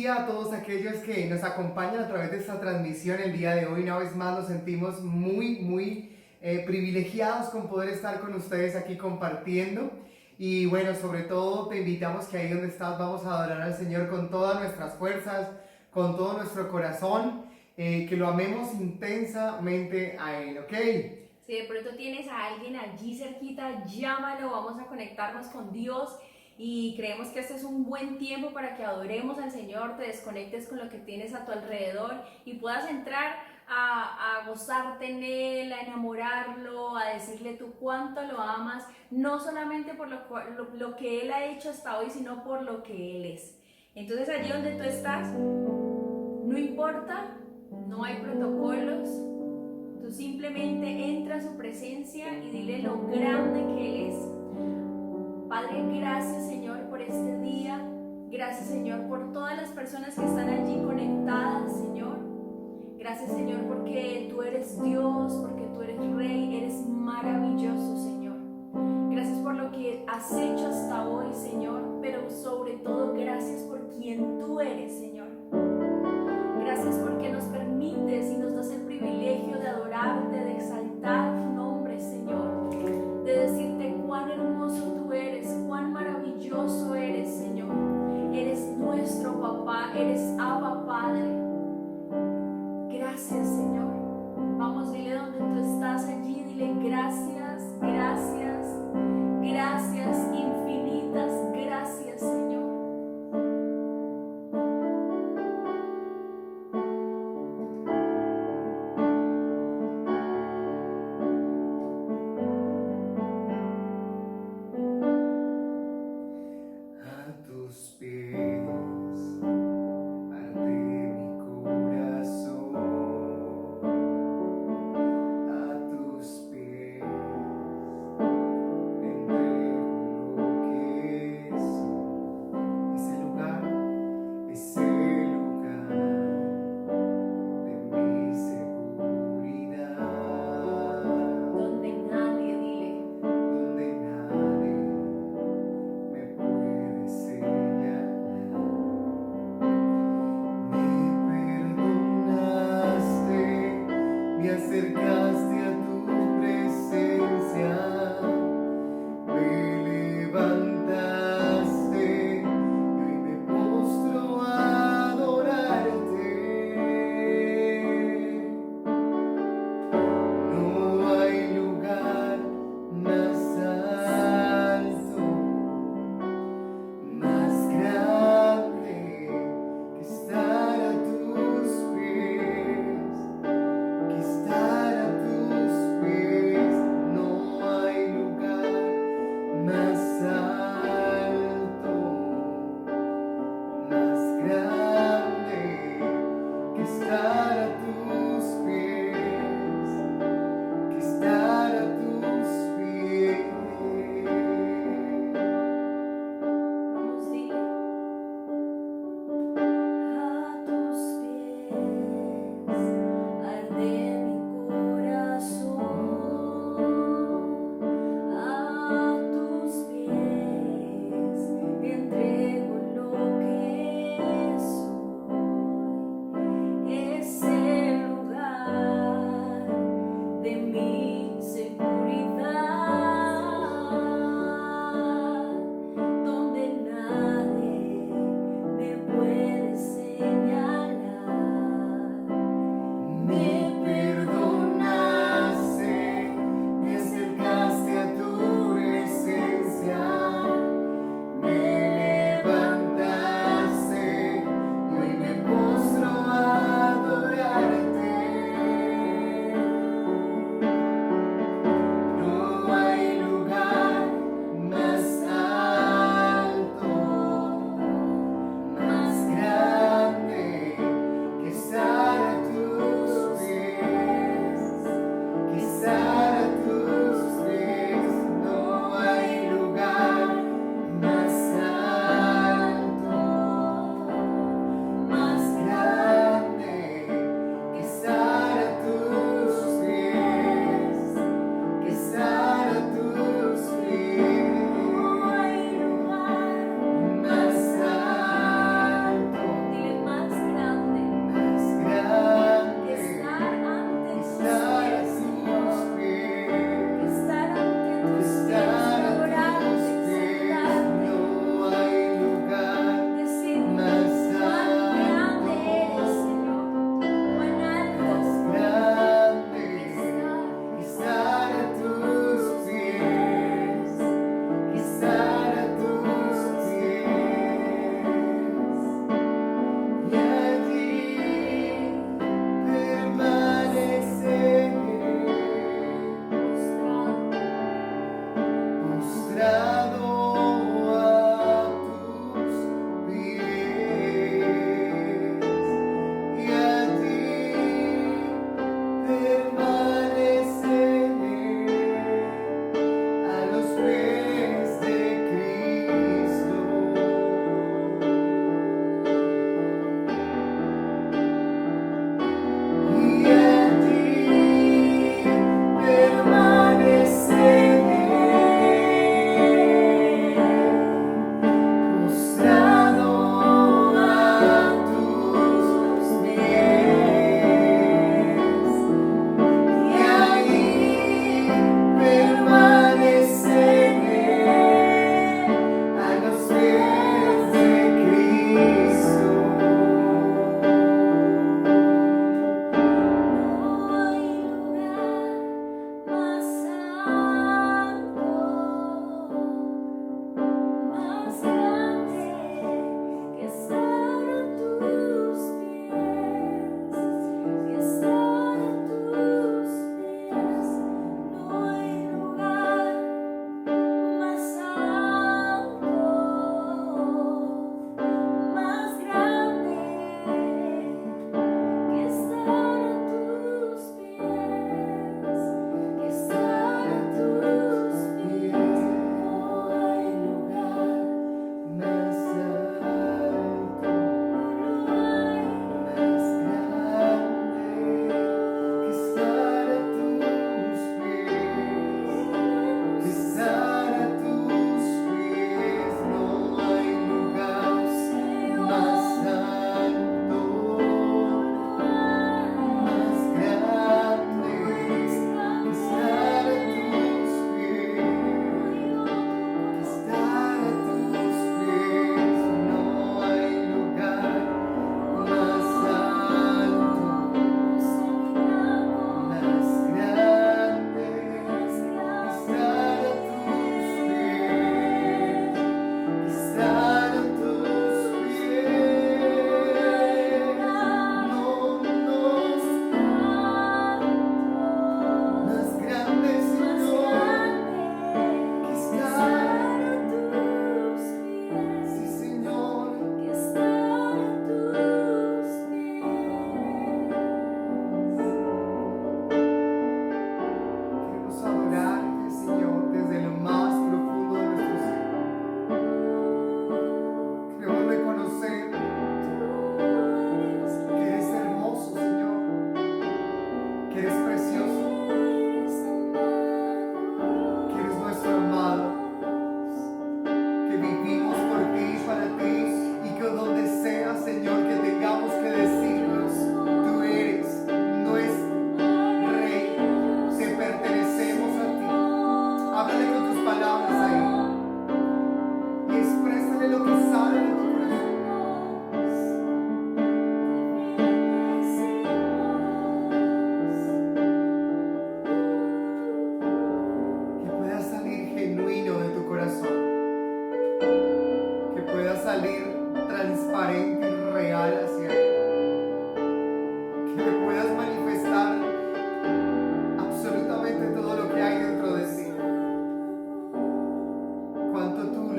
día a todos aquellos que nos acompañan a través de esta transmisión el día de hoy. Una vez más nos sentimos muy privilegiados con poder estar con ustedes aquí compartiendo. Y bueno, sobre todo te invitamos que ahí donde estás vamos a adorar al Señor con todas nuestras fuerzas, con todo nuestro corazón, que lo amemos intensamente a Él, ¿ok? Si de pronto tienes a alguien allí cerquita, llámalo, vamos a conectarnos con Dios y creemos que este es un buen tiempo para que adoremos al Señor, te desconectes con lo que tienes a tu alrededor y puedas entrar a gozarte en Él, a enamorarlo, a decirle tú cuánto lo amas, no solamente por lo que Él ha hecho hasta hoy, sino por lo que Él es. Entonces allí donde tú estás, no importa, no hay protocolos. Tú simplemente entra a su presencia y dile lo grande que Él es. Padre, gracias Señor por este día. Gracias Señor por todas las personas que están allí conectadas, Señor. Gracias Señor porque tú eres Dios, porque tú eres Rey, eres maravilloso, Señor. Gracias por lo que has hecho hasta hoy, Señor, pero sobre todo gracias por quien tú eres, Señor. Gracias porque nos permites y nos das el privilegio de adorarte, de exaltar tu nombre, Señor, de decirte cuán hermoso tú eres, cuán maravilloso eres, Señor. Eres nuestro papá, eres Abba Padre. Gracias, Señor. Vamos, dile donde tú estás allí, dile gracias, gracias, gracias, infinitas gracias, Señor.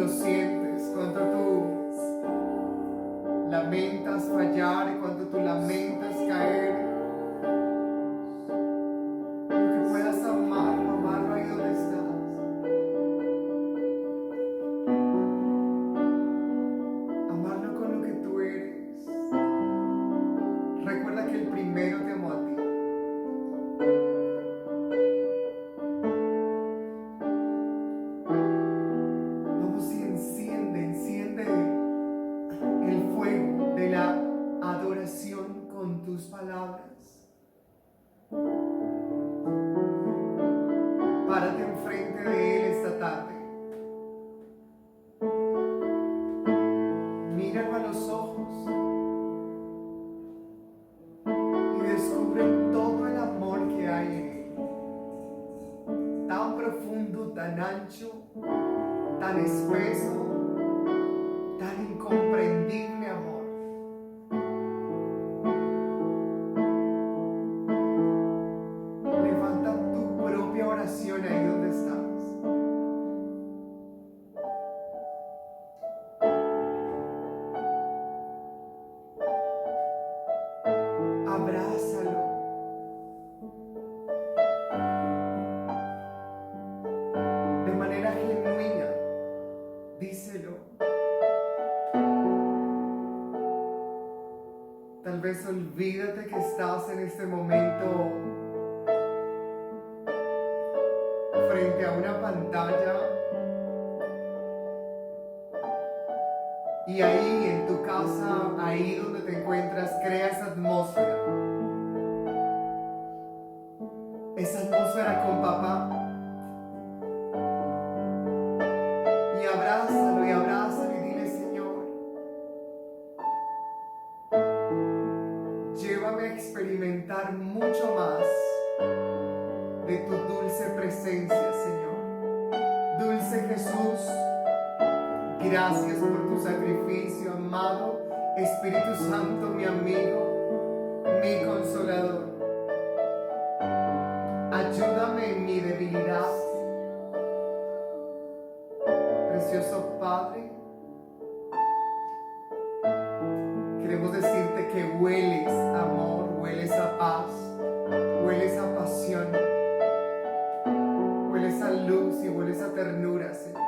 lo sientes, cuánto tú lamentas fallar, cuánto tú lamentas caer. Pero que puedas amarlo ahí donde estás. Amarlo con lo que tú eres. Recuerda que el primero te amó a ti. Vamos y enciende el fuego de la adoración con tus palabras. Párate enfrente de Él esta tarde. Míralo a los ojos y descubre todo el amor que hay en Él. Tan profundo, tan ancho, tan espeso, tan incomprendible amor. Levanta tu propia oración ahí donde estás. Abrázalo. De manera genuina, díselo. Tal vez olvídate que estás en este momento frente a una pantalla y ahí en tu casa, ahí donde te encuentras, creas atmósfera. Esa atmósfera con papá. Y abrázalo y dile: Señor, llévame a experimentar mucho más de tu dulce presencia, Señor. Dulce Jesús, gracias por tu sacrificio, amado Espíritu Santo, mi amigo, mi consolador. Ayúdame en mi debilidad. Precioso Padre, queremos decirte que hueles amor, hueles a paz, hueles a pasión, hueles a luz y hueles a ternura, Señor.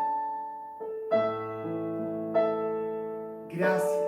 Gracias.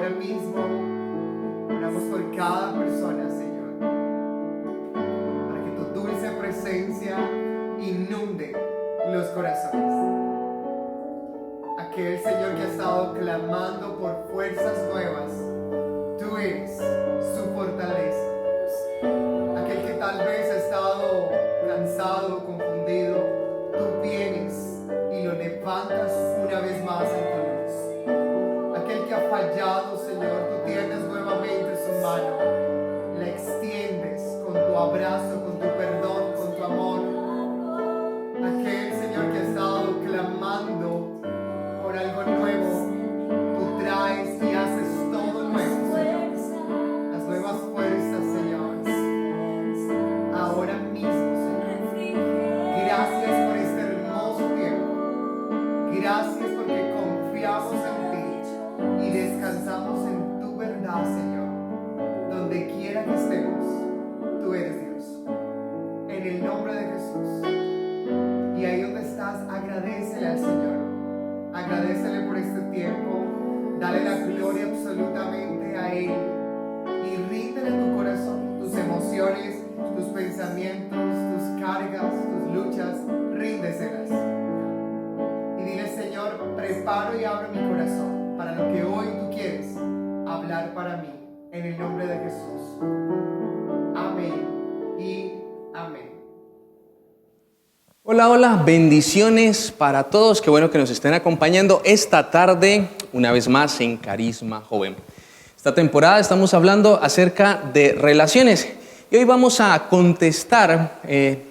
ahora mismo oramos por cada persona, Señor, para que tu dulce presencia inunde los corazones. Aquel Señor que ha estado clamando por fuerzas nuevas, tú eres su fortaleza. Aquel que tal vez ha estado cansado, confundido, tú vienes y lo levantas una vez más en tu luz. Aquel que ha fallado, Señor, tú tienes nuevamente su mano, la extiendes con tu abrazo, con tu perdón, con tu amor. Aquel Señor que ha estado clamando por algo nuevo, tú traes y haces todo nuevo, Señor. Las nuevas fuerzas, Señor. Ahora mismo, Señor. Gracias por este hermoso tiempo. Gracias porque confiamos en ti y descansamos en tu verdad, Señor. Donde quiera que estemos, tú eres Dios. En el nombre de Jesús. Y ahí donde estás, agradécele al Señor. Agradécele por este tiempo. Dale la gloria absolutamente a Él. Y ríndele tu corazón, tus emociones, tus pensamientos, tus cargas, tus luchas. Ríndeselas. Y dile, Señor, preparo y abro mi corazón para lo que hoy tú quieres hablar para mí. En el nombre de Jesús. Amén y amén. Hola, hola, bendiciones para todos. Qué bueno que nos estén acompañando esta tarde, una vez más en Carisma Joven. Esta temporada estamos hablando acerca de relaciones y hoy vamos a contestar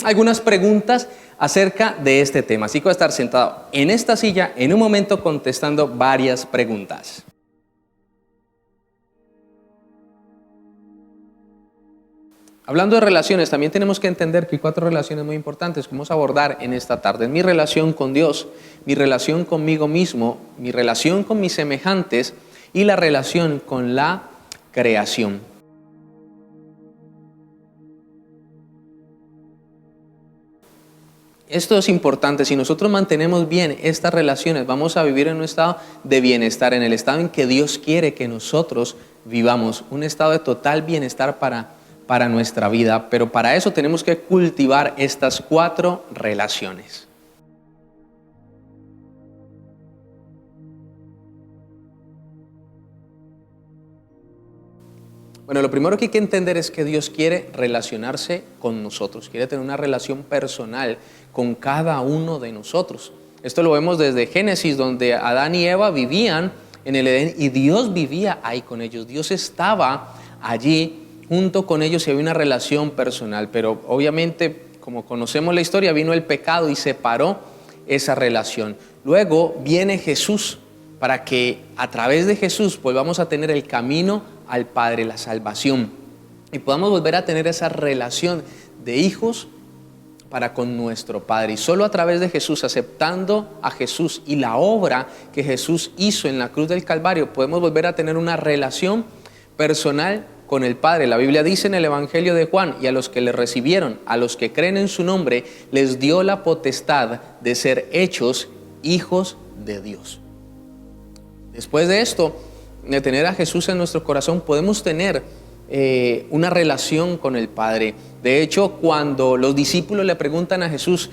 algunas preguntas acerca de este tema. Así que voy a estar sentado en esta silla en un momento contestando varias preguntas. Hablando de relaciones, también tenemos que entender que hay 4 relaciones muy importantes que vamos a abordar en esta tarde. Mi relación con Dios, mi relación conmigo mismo, mi relación con mis semejantes y la relación con la creación. Esto es importante. Si nosotros mantenemos bien estas relaciones, vamos a vivir en un estado de bienestar, en el estado en que Dios quiere que nosotros vivamos, un estado de total bienestar para nuestra vida, pero para eso tenemos que cultivar estas 4 relaciones. Bueno, lo primero que hay que entender es que Dios quiere relacionarse con nosotros, quiere tener una relación personal con cada uno de nosotros. Esto lo vemos desde Génesis, donde Adán y Eva vivían en el Edén y Dios vivía ahí con ellos. Dios estaba allí junto con ellos y había una relación personal, pero obviamente, como conocemos la historia, vino el pecado y separó esa relación. Luego viene Jesús para que a través de Jesús volvamos a tener el camino al Padre, la salvación, y podamos volver a tener esa relación de hijos para con nuestro Padre. Y solo a través de Jesús, aceptando a Jesús y la obra que Jesús hizo en la cruz del Calvario, podemos volver a tener una relación personal con el Padre. La Biblia dice en el Evangelio de Juan: y a los que le recibieron, a los que creen en su nombre, les dio la potestad de ser hechos hijos de Dios. Después de esto, de tener a Jesús en nuestro corazón, podemos tener una relación con el Padre. De hecho, cuando los discípulos le preguntan a Jesús,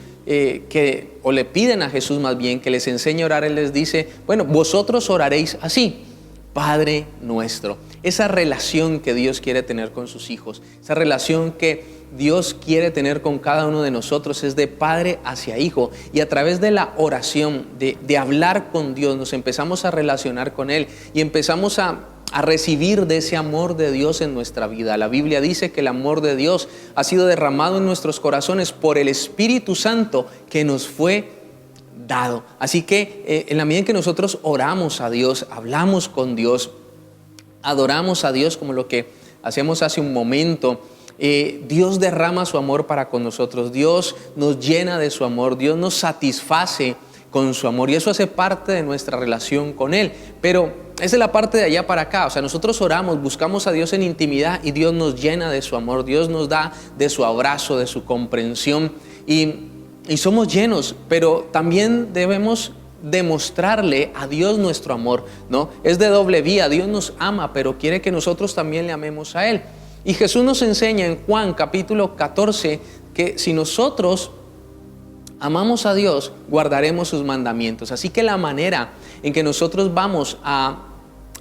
o le piden a Jesús más bien que les enseñe a orar, Él les dice: bueno, vosotros oraréis así: Padre nuestro. Esa relación que Dios quiere tener con sus hijos, esa relación que Dios quiere tener con cada uno de nosotros, es de padre hacia hijo. Y a través de la oración, de hablar con Dios, nos empezamos a relacionar con Él y empezamos a recibir de ese amor de Dios en nuestra vida. La Biblia dice que el amor de Dios ha sido derramado en nuestros corazones por el Espíritu Santo que nos fue dado. Así que en la medida en que nosotros oramos a Dios, hablamos con Dios, adoramos a Dios como lo que hacíamos hace un momento, Dios derrama su amor para con nosotros. Dios nos llena de su amor, Dios nos satisface con su amor, y eso hace parte de nuestra relación con Él. Pero esa es la parte de allá para acá. O sea, nosotros oramos, buscamos a Dios en intimidad y Dios nos llena de su amor, Dios nos da de su abrazo, de su comprensión, y somos llenos. Pero también debemos demostrarle a Dios nuestro amor, ¿no? Es de doble vía. Dios nos ama, pero quiere que nosotros también le amemos a Él. Y Jesús nos enseña en Juan capítulo 14 que si nosotros amamos a Dios, guardaremos sus mandamientos. Así que la manera en que nosotros vamos a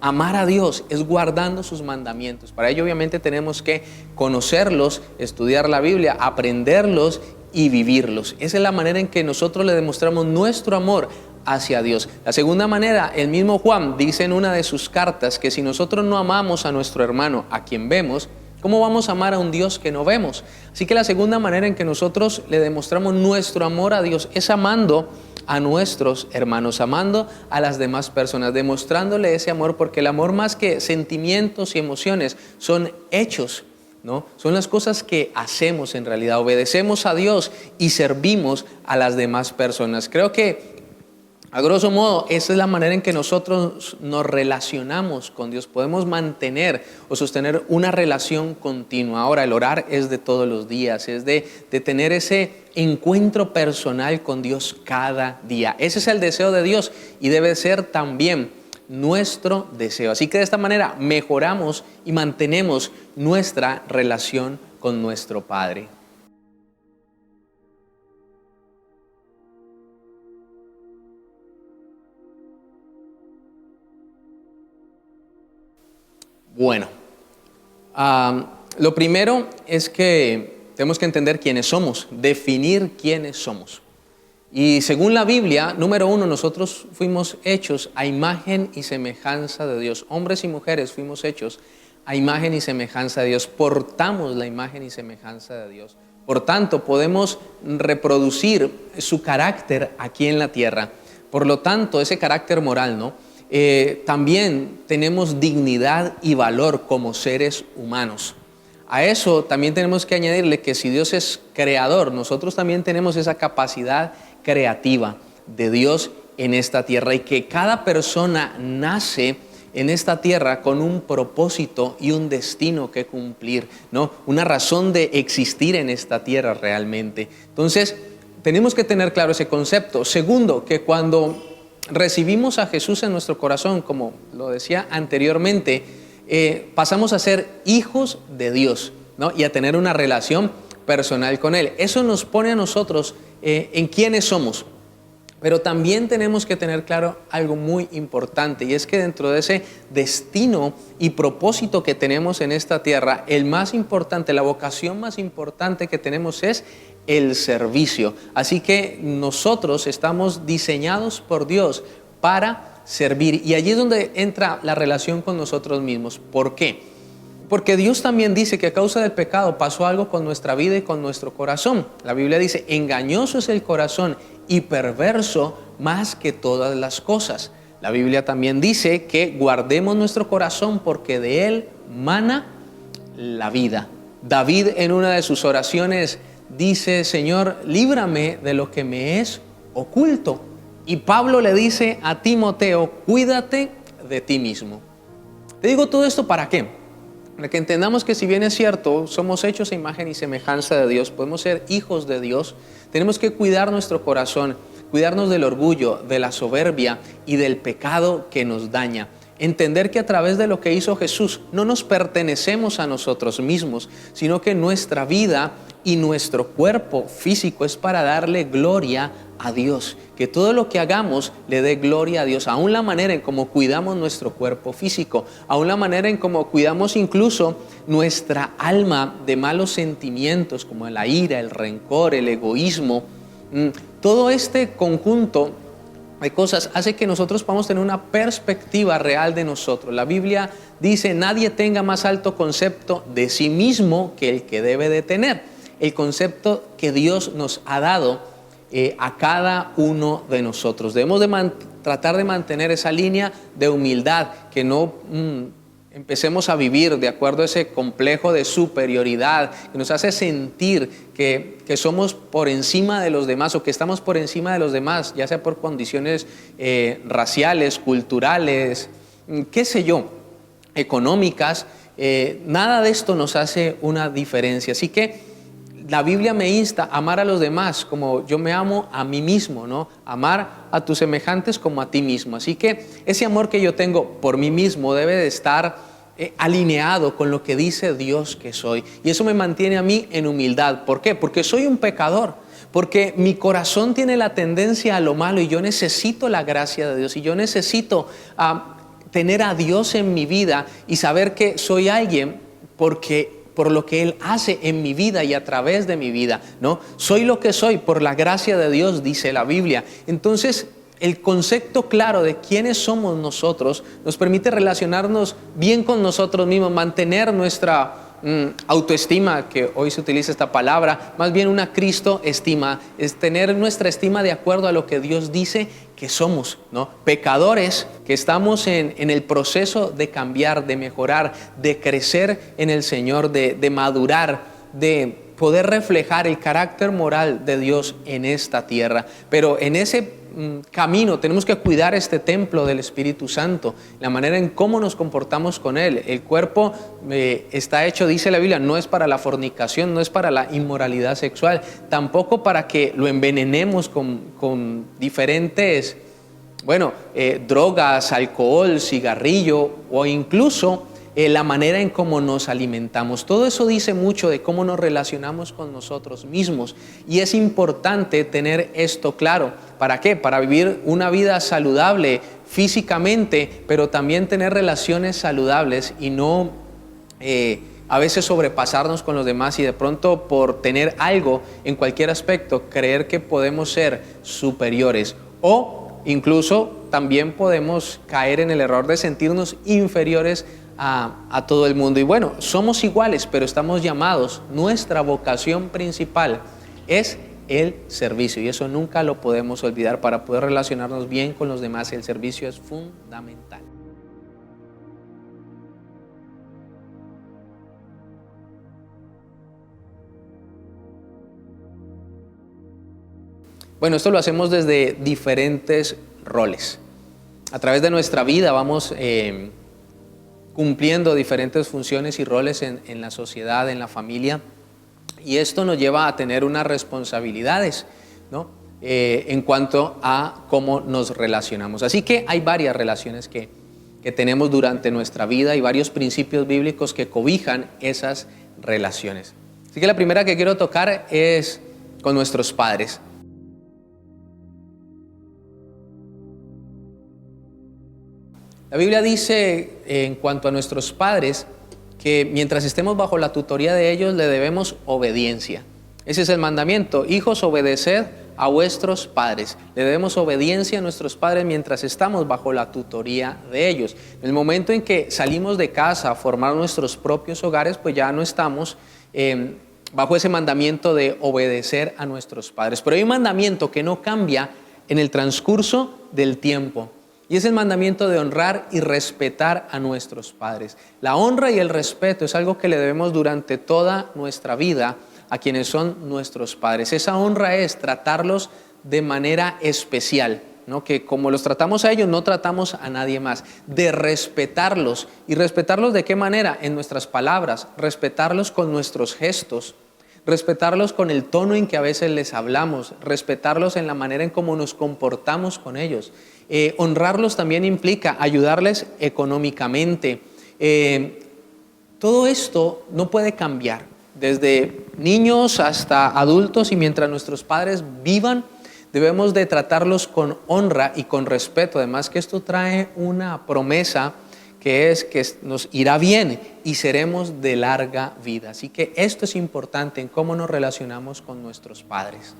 amar a Dios es guardando sus mandamientos. Para ello obviamente tenemos que conocerlos, estudiar la Biblia, aprenderlos y vivirlos. Esa es la manera en que nosotros le demostramos nuestro amor hacia Dios. La segunda manera, el mismo Juan dice en una de sus cartas que si nosotros no amamos a nuestro hermano, a quien vemos, ¿cómo vamos a amar a un Dios que no vemos? Así que la segunda manera en que nosotros le demostramos nuestro amor a Dios es amando a nuestros hermanos, amando a las demás personas, demostrándole ese amor, porque el amor más que sentimientos y emociones son hechos, ¿no? Son las cosas que hacemos en realidad, obedecemos a Dios y servimos a las demás personas. Creo que a grosso modo, esa es la manera en que nosotros nos relacionamos con Dios. Podemos mantener o sostener una relación continua. Ahora, el orar es de todos los días, es de tener ese encuentro personal con Dios cada día. Ese es el deseo de Dios y debe ser también nuestro deseo. Así que de esta manera mejoramos y mantenemos nuestra relación con nuestro Padre. Bueno, lo primero es que tenemos que entender quiénes somos, definir quiénes somos. Y según la Biblia, número uno, nosotros fuimos hechos a imagen y semejanza de Dios. Hombres y mujeres fuimos hechos a imagen y semejanza de Dios. Portamos la imagen y semejanza de Dios. Por tanto, podemos reproducir su carácter aquí en la tierra. Por lo tanto, ese carácter moral, ¿no? También tenemos dignidad y valor como seres humanos. A eso también tenemos que añadirle que si Dios es creador, nosotros también tenemos esa capacidad creativa de Dios en esta tierra y que cada persona nace en esta tierra con un propósito y un destino que cumplir, ¿no? Una razón de existir en esta tierra realmente. Entonces, tenemos que tener claro ese concepto. Segundo, que cuando recibimos a Jesús en nuestro corazón, como lo decía anteriormente, pasamos a ser hijos de Dios, ¿no? Y a tener una relación personal con Él. Eso nos pone a nosotros en quiénes somos. Pero también tenemos que tener claro algo muy importante, y es que dentro de ese destino y propósito que tenemos en esta tierra, el más importante, la vocación más importante que tenemos es el servicio. Así que nosotros estamos diseñados por Dios para servir, y allí es donde entra la relación con nosotros mismos. ¿Por qué? Porque Dios también dice que a causa del pecado pasó algo con nuestra vida y con nuestro corazón. La Biblia dice, engañoso es el corazón y perverso más que todas las cosas. La Biblia también dice que guardemos nuestro corazón porque de él mana la vida. David en una de sus oraciones dice, Señor, líbrame de lo que me es oculto. Y Pablo le dice a Timoteo, cuídate de ti mismo. Te digo todo esto ¿para qué? Para que entendamos que si bien es cierto, somos hechos a imagen y semejanza de Dios, podemos ser hijos de Dios, tenemos que cuidar nuestro corazón, cuidarnos del orgullo, de la soberbia y del pecado que nos daña. Entender que a través de lo que hizo Jesús no nos pertenecemos a nosotros mismos, sino que nuestra vida y nuestro cuerpo físico es para darle gloria a Dios. Que todo lo que hagamos le dé gloria a Dios, aún la manera en cómo cuidamos nuestro cuerpo físico, aún la manera en cómo cuidamos incluso nuestra alma de malos sentimientos como la ira, el rencor, el egoísmo. Todo este conjunto de cosas hace que nosotros podamos tener una perspectiva real de nosotros. La Biblia dice, nadie tenga más alto concepto de sí mismo que el que debe de tener. El concepto que Dios nos ha dado a cada uno de nosotros. Debemos de tratar de mantener esa línea de humildad, que no empecemos a vivir de acuerdo a ese complejo de superioridad que nos hace sentir que somos por encima de los demás o que estamos por encima de los demás, ya sea por condiciones raciales, culturales, qué sé yo, económicas. Nada de esto nos hace una diferencia. Así que la Biblia me insta a amar a los demás como yo me amo a mí mismo, ¿no? Amar a tus semejantes como a ti mismo. Así que ese amor que yo tengo por mí mismo debe de estar alineado con lo que dice Dios que soy. Y eso me mantiene a mí en humildad. ¿Por qué? Porque soy un pecador. Porque mi corazón tiene la tendencia a lo malo y yo necesito la gracia de Dios. Y yo necesito tener a Dios en mi vida y saber que soy alguien por lo que Él hace en mi vida y a través de mi vida, ¿no? Soy lo que soy por la gracia de Dios, dice la Biblia. Entonces, el concepto claro de quiénes somos nosotros nos permite relacionarnos bien con nosotros mismos, mantener nuestra autoestima, que hoy se utiliza esta palabra, más bien una Cristo estima, es tener nuestra estima de acuerdo a lo que Dios dice que somos, ¿no? Pecadores que estamos en el proceso de cambiar, de mejorar, de crecer en el Señor, de madurar, de poder reflejar el carácter moral de Dios en esta tierra. Pero en ese camino tenemos que cuidar este templo del Espíritu Santo, la manera en cómo nos comportamos con Él. El cuerpo está hecho, dice la Biblia, no es para la fornicación, no es para la inmoralidad sexual, tampoco para que lo envenenemos con diferentes, drogas, alcohol, cigarrillo o incluso la manera en cómo nos alimentamos. Todo eso dice mucho de cómo nos relacionamos con nosotros mismos y es importante tener esto claro. ¿Para qué? Para vivir una vida saludable físicamente, pero también tener relaciones saludables y no a veces sobrepasarnos con los demás y de pronto por tener algo en cualquier aspecto creer que podemos ser superiores o incluso también podemos caer en el error de sentirnos inferiores a todo el mundo. Y bueno, somos iguales, pero estamos llamados, nuestra vocación principal es el servicio y eso nunca lo podemos olvidar para poder relacionarnos bien con los demás. El servicio es fundamental. Bueno, esto lo hacemos desde diferentes roles. A través de nuestra vida vamos cumpliendo diferentes funciones y roles en la sociedad, en la familia, y esto nos lleva a tener unas responsabilidades, ¿no? En cuanto a cómo nos relacionamos. Así que hay varias relaciones que tenemos durante nuestra vida y varios principios bíblicos que cobijan esas relaciones. Así que la primera que quiero tocar es con nuestros padres. La Biblia dice en cuanto a nuestros padres que mientras estemos bajo la tutoría de ellos le debemos obediencia. Ese es el mandamiento: hijos, obedeced a vuestros padres. Le debemos obediencia a nuestros padres mientras estamos bajo la tutoría de ellos. En el momento en que salimos de casa a formar nuestros propios hogares, pues ya no estamos bajo ese mandamiento de obedecer a nuestros padres. Pero hay un mandamiento que no cambia en el transcurso del tiempo. Y es el mandamiento de honrar y respetar a nuestros padres. La honra y el respeto es algo que le debemos durante toda nuestra vida a quienes son nuestros padres. Esa honra es tratarlos de manera especial, ¿no? Que como los tratamos a ellos, no tratamos a nadie más. De respetarlos. ¿Y respetarlos de qué manera? En nuestras palabras, respetarlos con nuestros gestos, respetarlos con el tono en que a veces les hablamos, respetarlos en la manera en cómo nos comportamos con ellos. Honrarlos también implica ayudarles económicamente. Todo esto no puede cambiar, desde niños hasta adultos, y mientras nuestros padres vivan, debemos de tratarlos con honra y con respeto. Además que esto trae una promesa que es que nos irá bien y seremos de larga vida. Así que esto es importante en cómo nos relacionamos con nuestros padres.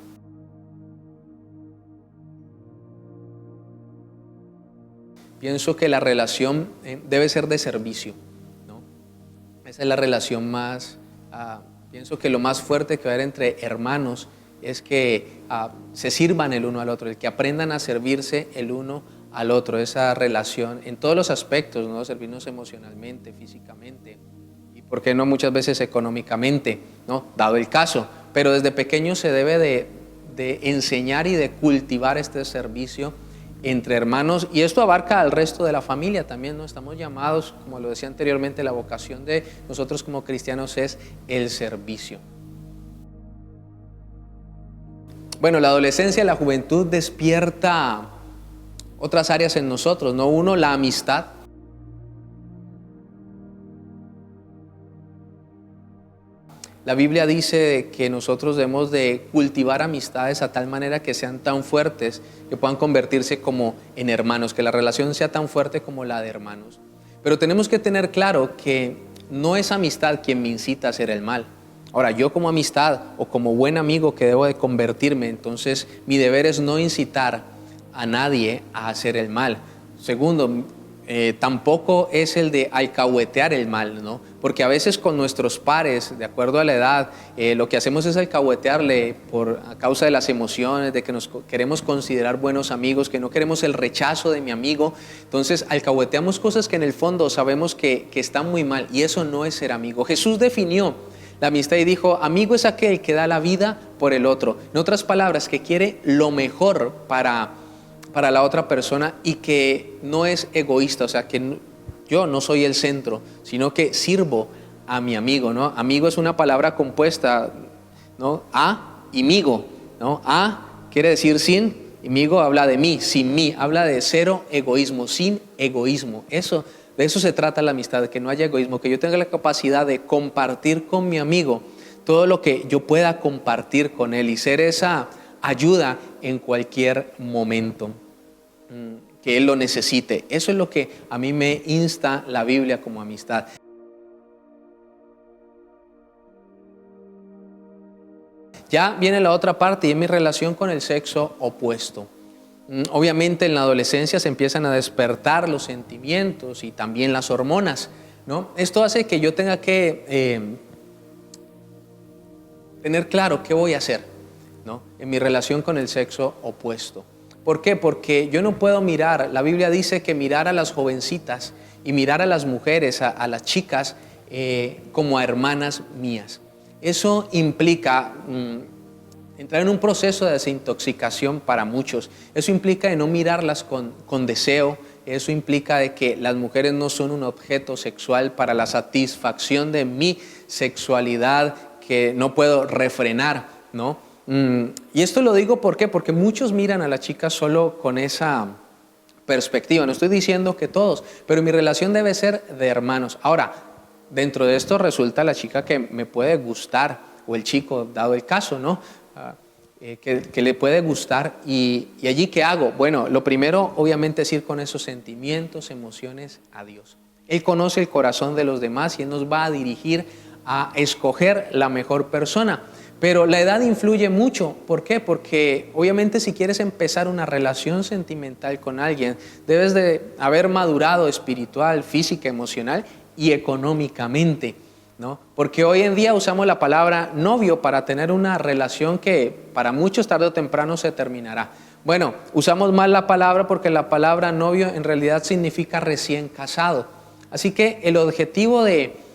Pienso que la relación debe ser de servicio, ¿no? Esa es la relación más, pienso que lo más fuerte que va a haber entre hermanos es que se sirvan el uno al otro, el que aprendan a servirse el uno al otro, esa relación en todos los aspectos, ¿no? Servirnos emocionalmente, físicamente y, ¿por qué no, muchas veces económicamente, ¿no? Dado el caso, pero desde pequeño se debe de enseñar y de cultivar este servicio entre hermanos, y esto abarca al resto de la familia también, ¿no? Estamos llamados, como lo decía anteriormente, la vocación de nosotros como cristianos es el servicio. Bueno, la adolescencia y la juventud despierta otras áreas en nosotros, ¿no? Uno, la amistad. La Biblia dice que nosotros debemos de cultivar amistades a tal manera que sean tan fuertes que puedan convertirse como en hermanos, que la relación sea tan fuerte como la de hermanos. Pero tenemos que tener claro que no es amistad quien me incita a hacer el mal. Ahora, yo como amistad o como buen amigo que debo de convertirme, entonces mi deber es no incitar a nadie a hacer el mal. Segundo, tampoco es el de alcahuetear el mal, ¿no? Porque a veces con nuestros pares, de acuerdo a la edad, lo que hacemos es alcahuetearle a causa de las emociones, de que nos queremos considerar buenos amigos, que no queremos el rechazo de mi amigo. Entonces alcahueteamos cosas que en el fondo sabemos que están muy mal, y eso no es ser amigo. Jesús definió la amistad y dijo: amigo es aquel que da la vida por el otro. En otras palabras, que quiere lo mejor para la otra persona y que no es egoísta, o sea, que yo no soy el centro, sino que sirvo a mi amigo, ¿no? Amigo es una palabra compuesta, ¿no? A y migo, ¿no? A quiere decir sin, y migo habla de mí, sin mí, habla de cero egoísmo, sin egoísmo. De eso se trata la amistad, de que no haya egoísmo, que yo tenga la capacidad de compartir con mi amigo todo lo que yo pueda compartir con él y ser esa ayuda en cualquier momento que él lo necesite. Eso es lo que a mí me insta la Biblia como amistad. Ya viene la otra parte, y es mi relación con el sexo opuesto. Obviamente en la adolescencia se empiezan a despertar los sentimientos y también las hormonas, ¿no? Esto hace que yo tenga que tener claro qué voy a hacer, ¿no? En mi relación con el sexo opuesto. ¿Por qué? Porque yo no puedo mirar, la Biblia dice que mirar a las jovencitas y mirar a las mujeres, a las chicas, como a hermanas mías. Eso implica entrar en un proceso de desintoxicación para muchos. Eso implica de no mirarlas con deseo. Eso implica de que las mujeres no son un objeto sexual para la satisfacción de mi sexualidad que no puedo refrenar, ¿no? Y esto lo digo ¿por qué? Porque muchos miran a las chicas solo con esa perspectiva. No estoy diciendo que todos, pero mi relación debe ser de hermanos. Ahora, dentro de esto resulta la chica que me puede gustar, o el chico, dado el caso, ¿no? Que le puede gustar. Y allí, ¿qué hago? Bueno, lo primero obviamente es ir con esos sentimientos, emociones a Dios. Él conoce el corazón de los demás y Él nos va a dirigir a escoger la mejor persona. Pero la edad influye mucho. ¿Por qué? Porque obviamente si quieres empezar una relación sentimental con alguien, debes de haber madurado espiritual, física, emocional y económicamente, ¿no? Porque hoy en día usamos la palabra novio para tener una relación que para muchos tarde o temprano se terminará. Bueno, usamos mal la palabra porque la palabra novio en realidad significa recién casado. Así que el objetivo de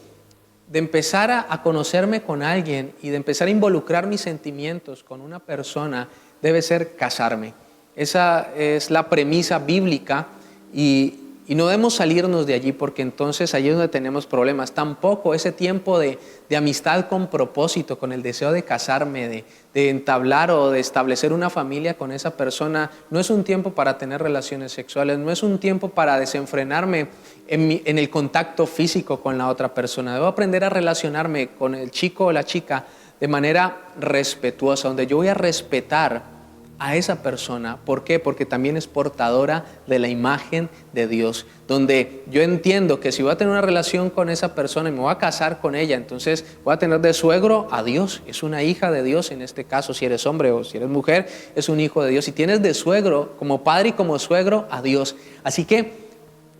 empezar a conocerme con alguien y de empezar a involucrar mis sentimientos con una persona debe ser casarme. Esa es la premisa bíblica y no debemos salirnos de allí, porque entonces allí es donde tenemos problemas. Tampoco ese tiempo de amistad con propósito, con el deseo de casarme, de entablar o de establecer una familia con esa persona, no es un tiempo para tener relaciones sexuales, no es un tiempo para desenfrenarme en el contacto físico con la otra persona. Debo aprender a relacionarme con el chico o la chica de manera respetuosa, donde yo voy a respetar a esa persona. ¿Por qué? Porque también es portadora de la imagen de Dios, donde yo entiendo que si voy a tener una relación con esa persona y me voy a casar con ella, entonces voy a tener de suegro a Dios. Es una hija de Dios en este caso. Si eres hombre o si eres mujer, es un hijo de Dios. Si tienes de suegro como padre y como suegro a Dios. Así que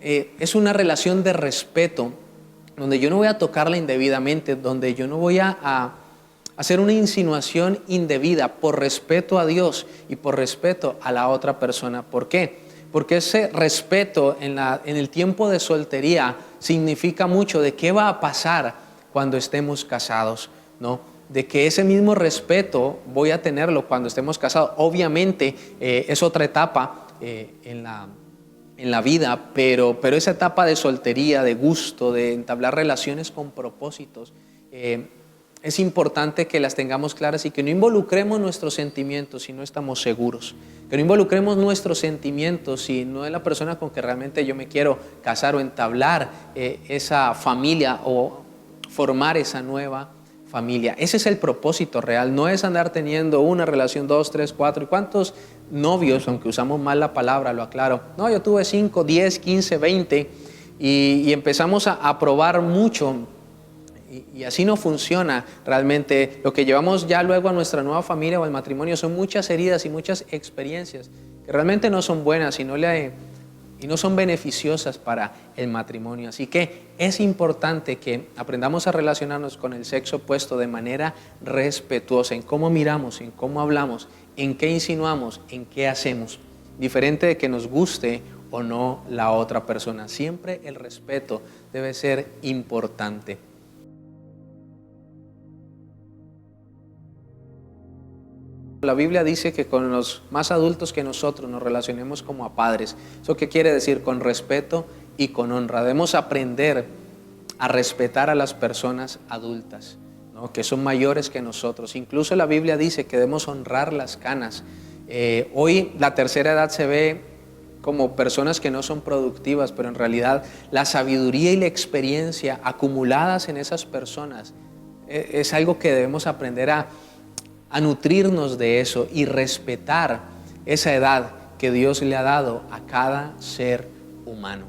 es una relación de respeto, donde yo no voy a tocarla indebidamente, donde yo no voy a hacer una insinuación indebida, por respeto a Dios y por respeto a la otra persona. ¿Por qué? Porque ese respeto en el tiempo de soltería significa mucho de qué va a pasar cuando estemos casados, ¿no? De que ese mismo respeto voy a tenerlo cuando estemos casados. Obviamente es otra etapa en la vida, pero esa etapa de soltería, de gusto, de entablar relaciones con propósitos, es importante que las tengamos claras y que no involucremos nuestros sentimientos si no estamos seguros. Que no involucremos nuestros sentimientos si no es la persona con que realmente yo me quiero casar o entablar esa familia o formar esa nueva familia. Ese es el propósito real, no es andar teniendo una relación, 2, 3, 4. ¿Y cuántos novios, aunque usamos mal la palabra, lo aclaro? No, yo tuve 5, 10, 15, 20 y empezamos a probar mucho. Y así no funciona realmente. Lo que llevamos ya luego a nuestra nueva familia o al matrimonio son muchas heridas y muchas experiencias que realmente no son buenas y no son beneficiosas para el matrimonio. Así que es importante que aprendamos a relacionarnos con el sexo opuesto de manera respetuosa, en cómo miramos, en cómo hablamos, en qué insinuamos, en qué hacemos. Diferente de que nos guste o no la otra persona. Siempre el respeto debe ser importante. La Biblia dice que con los más adultos que nosotros nos relacionemos como a padres. ¿Eso qué quiere decir? Con respeto y con honra. Debemos aprender a respetar a las personas adultas, ¿no? Que son mayores que nosotros. Incluso la Biblia dice que debemos honrar las canas. Hoy la tercera edad se ve como personas que no son productivas, pero en realidad la sabiduría y la experiencia acumuladas en esas personas es algo que debemos aprender a nutrirnos de eso y respetar esa edad que Dios le ha dado a cada ser humano.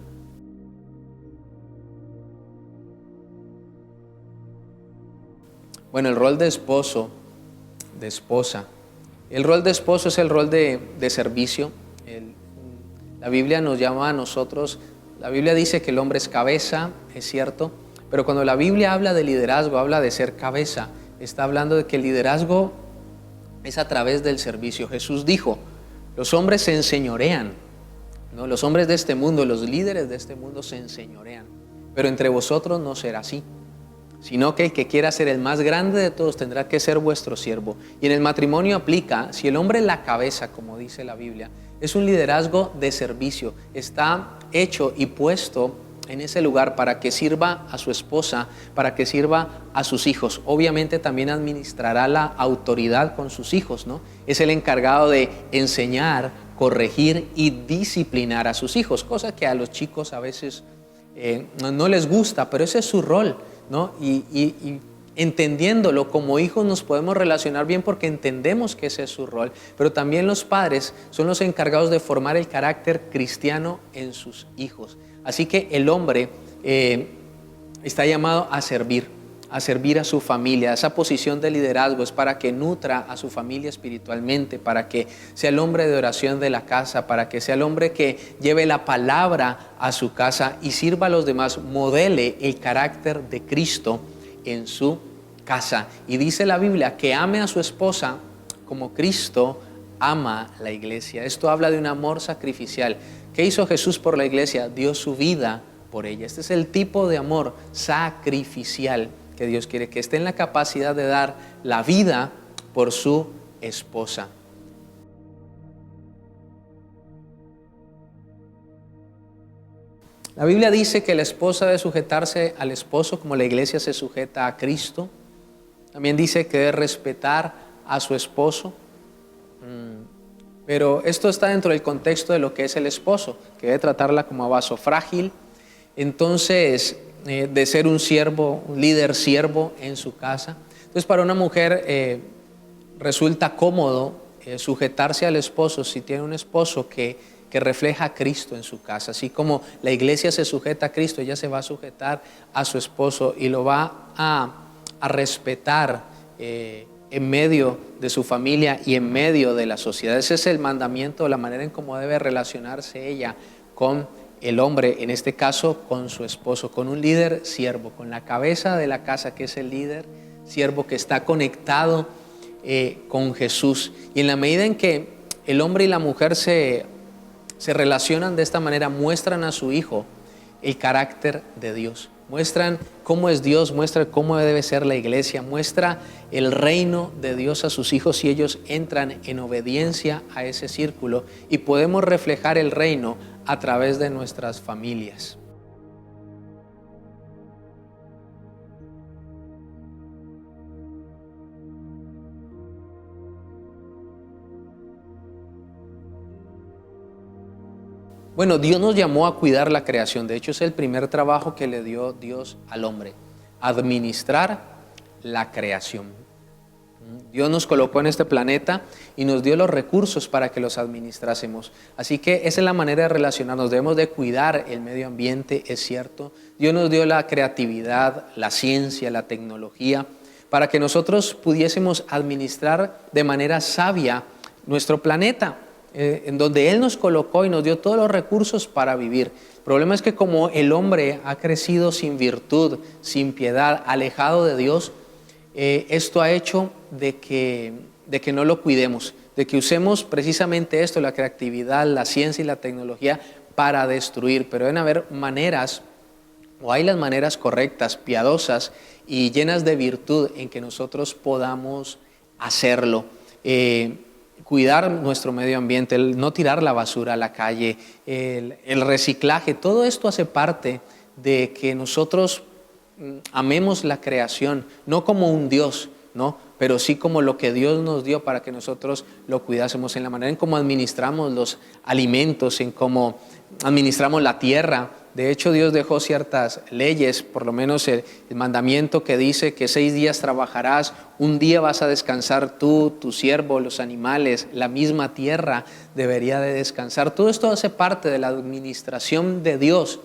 Bueno, el rol de esposo, de esposa. El rol de esposo es el rol de servicio. La Biblia nos llama a nosotros, la Biblia dice que el hombre es cabeza, es cierto, pero cuando la Biblia habla de liderazgo, habla de ser cabeza, está hablando de que el liderazgo es a través del servicio. Jesús dijo, los hombres se enseñorean, ¿no? Los hombres de este mundo, los líderes de este mundo se enseñorean, pero entre vosotros no será así, sino que el que quiera ser el más grande de todos tendrá que ser vuestro siervo. Y en el matrimonio aplica, si el hombre es la cabeza, como dice la Biblia, es un liderazgo de servicio, está hecho y puesto en ese lugar para que sirva a su esposa, para que sirva a sus hijos. Obviamente también administrará la autoridad con sus hijos, ¿no? Es el encargado de enseñar, corregir y disciplinar a sus hijos, cosa que a los chicos a veces no les gusta, pero ese es su rol, ¿no? Y entendiéndolo como hijos nos podemos relacionar bien porque entendemos que ese es su rol, pero también los padres son los encargados de formar el carácter cristiano en sus hijos. Así que el hombre está llamado a servir a su familia. Esa posición de liderazgo es para que nutra a su familia espiritualmente, para que sea el hombre de oración de la casa, para que sea el hombre que lleve la palabra a su casa y sirva a los demás, modele el carácter de Cristo en su casa. Y dice la Biblia que ame a su esposa como Cristo ama la iglesia. Esto habla de un amor sacrificial. ¿Qué hizo Jesús por la iglesia? Dio su vida por ella. Este es el tipo de amor sacrificial que Dios quiere, que esté en la capacidad de dar la vida por su esposa. La Biblia dice que la esposa debe sujetarse al esposo como la iglesia se sujeta a Cristo. También dice que debe respetar a su esposo. Pero esto está dentro del contexto de lo que es el esposo, que debe tratarla como a vaso frágil. Entonces, de ser un siervo, un líder siervo en su casa. Entonces, para una mujer resulta cómodo sujetarse al esposo si tiene un esposo que refleja a Cristo en su casa. Así como la iglesia se sujeta a Cristo, ella se va a sujetar a su esposo y lo va a respetar en medio de su familia y en medio de la sociedad. Ese es el mandamiento, la manera en cómo debe relacionarse ella con el hombre, en este caso con su esposo, con un líder siervo, con la cabeza de la casa que es el líder siervo que está conectado con Jesús. Y en la medida en que el hombre y la mujer se relacionan de esta manera, muestran a su hijo el carácter de Dios. Muestran cómo es Dios, muestran cómo debe ser la iglesia, muestra el reino de Dios a sus hijos y ellos entran en obediencia a ese círculo y podemos reflejar el reino a través de nuestras familias. Bueno, Dios nos llamó a cuidar la creación. De hecho, es el primer trabajo que le dio Dios al hombre, administrar la creación. Dios nos colocó en este planeta y nos dio los recursos para que los administrásemos. Así que esa es la manera de relacionarnos. Debemos de cuidar el medio ambiente, es cierto. Dios nos dio la creatividad, la ciencia, la tecnología, para que nosotros pudiésemos administrar de manera sabia nuestro planeta, en donde Él nos colocó y nos dio todos los recursos para vivir. El problema es que como el hombre ha crecido sin virtud, sin piedad, alejado de Dios, esto ha hecho de que no lo cuidemos, de que usemos precisamente esto, la creatividad, la ciencia y la tecnología para destruir. Pero deben haber maneras, o hay las maneras correctas, piadosas y llenas de virtud en que nosotros podamos hacerlo. Cuidar nuestro medio ambiente, el no tirar la basura a la calle, el reciclaje, todo esto hace parte de que nosotros amemos la creación, no como un Dios, ¿no? Pero sí como lo que Dios nos dio para que nosotros lo cuidásemos, en la manera en cómo administramos los alimentos, en cómo administramos la tierra. De hecho, Dios dejó ciertas leyes, por lo menos el mandamiento que dice que 6 días trabajarás, un día vas a descansar tú, tu siervo, los animales, la misma tierra debería de descansar. Todo esto hace parte de la administración de Dios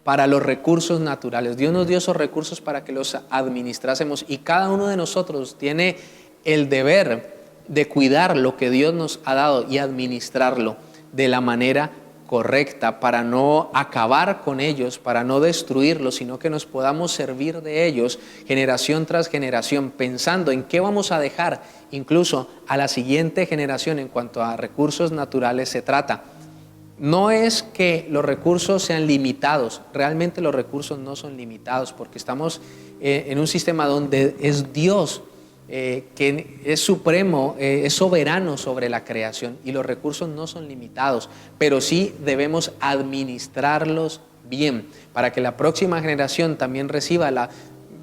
para los recursos naturales. Dios nos dio esos recursos para que los administrásemos y cada uno de nosotros tiene el deber de cuidar lo que Dios nos ha dado y administrarlo de la manera correcta para no acabar con ellos, para no destruirlos, sino que nos podamos servir de ellos generación tras generación, pensando en qué vamos a dejar incluso a la siguiente generación en cuanto a recursos naturales se trata. No es que los recursos sean limitados, realmente los recursos no son limitados porque estamos en un sistema donde es Dios que es supremo, es soberano sobre la creación y los recursos no son limitados, pero sí debemos administrarlos bien para que la próxima generación también reciba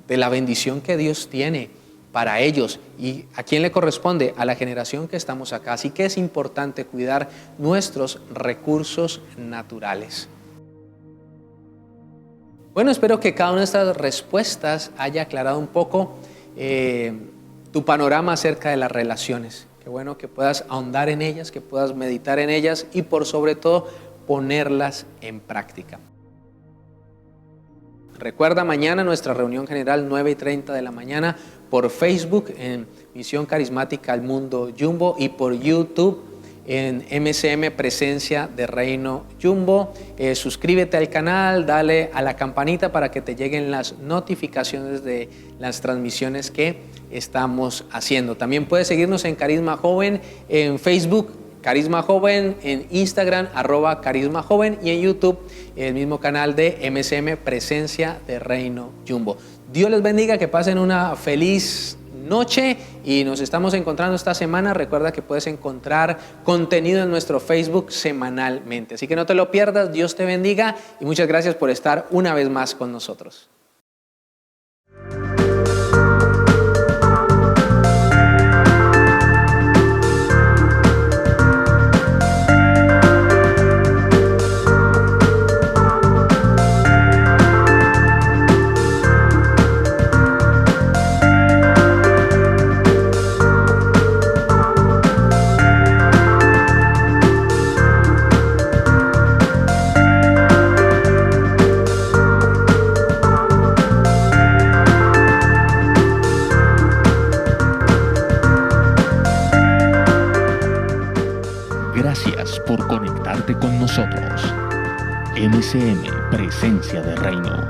de la bendición que Dios tiene para ellos. ¿Y a quién le corresponde? A la generación que estamos acá. Así que es importante cuidar nuestros recursos naturales. Bueno, espero que cada una de estas respuestas haya aclarado un poco tu panorama acerca de las relaciones. Qué bueno que puedas ahondar en ellas, que puedas meditar en ellas y por sobre todo ponerlas en práctica. Recuerda mañana nuestra reunión general 9:30 de la mañana por Facebook en Misión Carismática al Mundo Jumbo y por YouTube en MCM Presencia de Reino Jumbo. Suscríbete al canal, dale a la campanita para que te lleguen las notificaciones de las transmisiones que estamos haciendo. También puedes seguirnos en Carisma Joven en Facebook, Carisma Joven, en Instagram, @Carisma Joven y en YouTube, el mismo canal de MCM Presencia de Reino Jumbo. Dios les bendiga, que pasen una feliz noche y nos estamos encontrando esta semana. Recuerda que puedes encontrar contenido en nuestro Facebook semanalmente. Así que no te lo pierdas, Dios te bendiga y muchas gracias por estar una vez más con nosotros. Gracias por conectarte con nosotros. MCM Presencia de Reino.